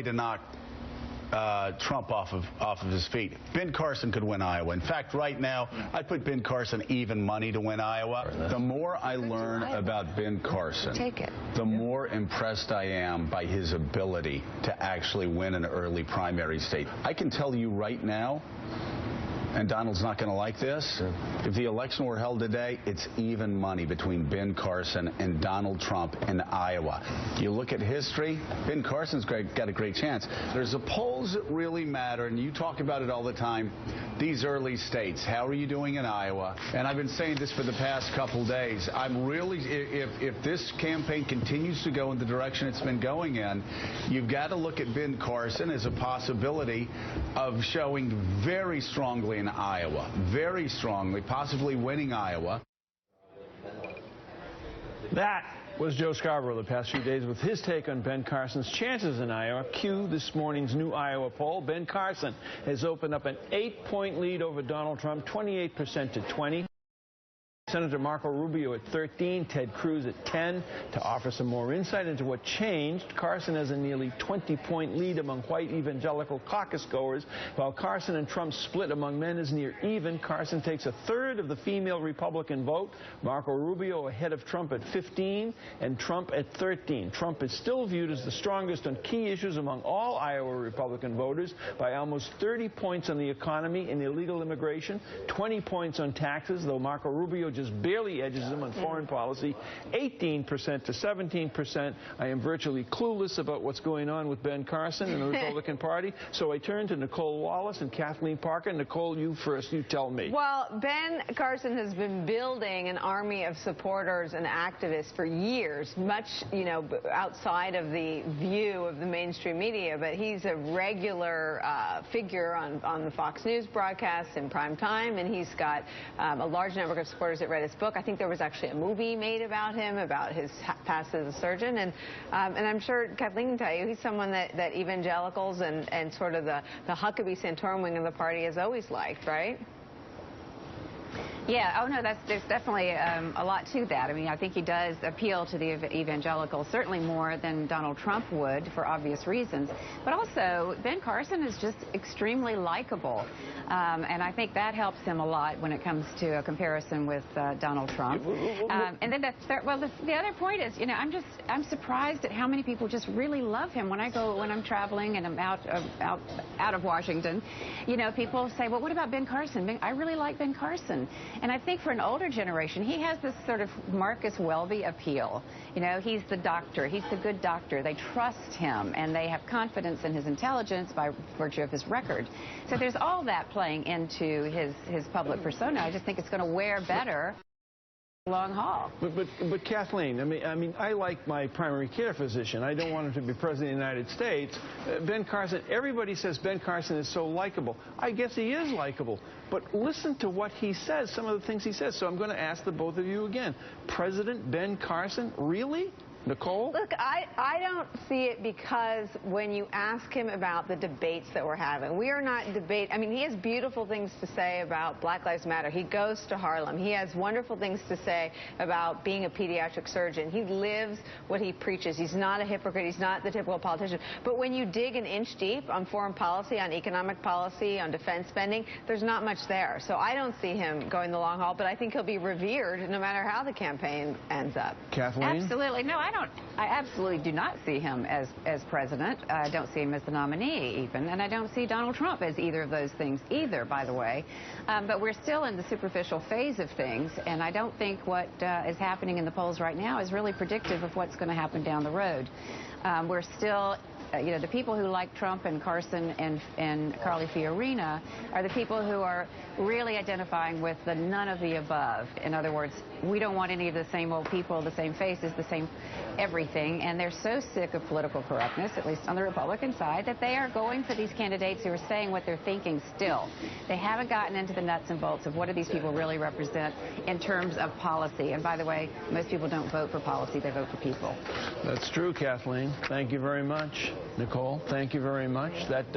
to knock Trump off of his feet. Ben Carson could win Iowa. In fact, right now, I'd put Ben Carson even money to win Iowa. The more I learn about Ben Carson, the more impressed I am by his ability to actually win an early primary state. I can tell you right now, and Donald's not going to like this, if the election were held today, it's even money between Ben Carson and Donald Trump in Iowa. You look at history, Ben Carson's got a great chance. There's the polls that really matter, and you talk about it all the time, these early states. How are you doing in Iowa? And I've been saying this for the past couple days. I'm really, if this campaign continues to go in the direction it's been going in, you've got to look at Ben Carson as a possibility of showing very strongly in Iowa, very strongly, possibly winning Iowa. That was Joe Scarborough the past few days with his take on Ben Carson's chances in Iowa. Cue this morning's new Iowa poll. Ben Carson has opened up an 8-point lead over Donald Trump, 28% to 20%. Senator Marco Rubio at 13, Ted Cruz at 10. To offer some more insight into what changed, Carson has a nearly 20-point lead among white evangelical caucus goers, while Carson and Trump's split among men is near even. Carson takes a third of the female Republican vote. Marco Rubio ahead of Trump at 15 and Trump at 13. Trump is still viewed as the strongest on key issues among all Iowa Republican voters by almost 30 points on the economy and illegal immigration, 20 points on taxes, though Marco Rubio just barely edges him on foreign policy, 18% to 17%. I am virtually clueless about what's going on with Ben Carson and the Republican Party, so I turn to Nicole Wallace and Kathleen Parker. Nicole, you first. You tell me. Well, Ben Carson has been building an army of supporters and activists for years, much, outside of the view of the mainstream media, but he's a regular figure on the Fox News broadcasts in prime time, and he's got a large number of supporters that read his book. I think there was actually a movie made about him, about his past as a surgeon, and I'm sure Kathleen can tell you he's someone that evangelicals and sort of the Huckabee Santorum wing of the party has always liked, right? Yeah, oh no, there's definitely a lot to that. I mean, I think he does appeal to the evangelicals, certainly more than Donald Trump would for obvious reasons. But also, Ben Carson is just extremely likable. And I think that helps him a lot when it comes to a comparison with Donald Trump. And then the other point is, I'm surprised at how many people just really love him. When I'm traveling and I'm out of Washington, people say, well, what about Ben Carson? I really like Ben Carson. And I think for an older generation, he has this sort of Marcus Welby appeal. He's the doctor. He's the good doctor. They trust him, and they have confidence in his intelligence by virtue of his record. So there's all that playing into his public persona. I just think it's going to wear better long haul. But Kathleen, I mean, I like my primary care physician. I don't want him to be president of the United States. Ben Carson, everybody says Ben Carson is so likable. I guess he is likable. But listen to what he says, some of the things he says. So I'm going to ask the both of you again. President Ben Carson, really? Nicole? Look, I don't see it, because when you ask him about the debates that we're having, we are not debating. I mean, he has beautiful things to say about Black Lives Matter. He goes to Harlem. He has wonderful things to say about being a pediatric surgeon. He lives what he preaches. He's not a hypocrite. He's not the typical politician. But when you dig an inch deep on foreign policy, on economic policy, on defense spending, there's not much there. So I don't see him going the long haul, but I think he'll be revered no matter how the campaign ends up. Kathleen? Absolutely. No, I absolutely do not see him as president. I don't see him as the nominee even, and I don't see Donald Trump as either of those things either, by the way. But we're still in the superficial phase of things, and I don't think what is happening in the polls right now is really predictive of what's going to happen down the road. We're still the people who like Trump and Carson and Carly Fiorina are the people who are really identifying with the none of the above. In other words, we don't want any of the same old people, the same faces, the same everything, and they're so sick of political correctness, at least on the Republican side, that they are going for these candidates who are saying what they're thinking still. They haven't gotten into the nuts and bolts of what do these people really represent in terms of policy. And by the way, most people don't vote for policy, they vote for people. That's true, Kathleen. Thank you very much. Nicole, thank you very much. That does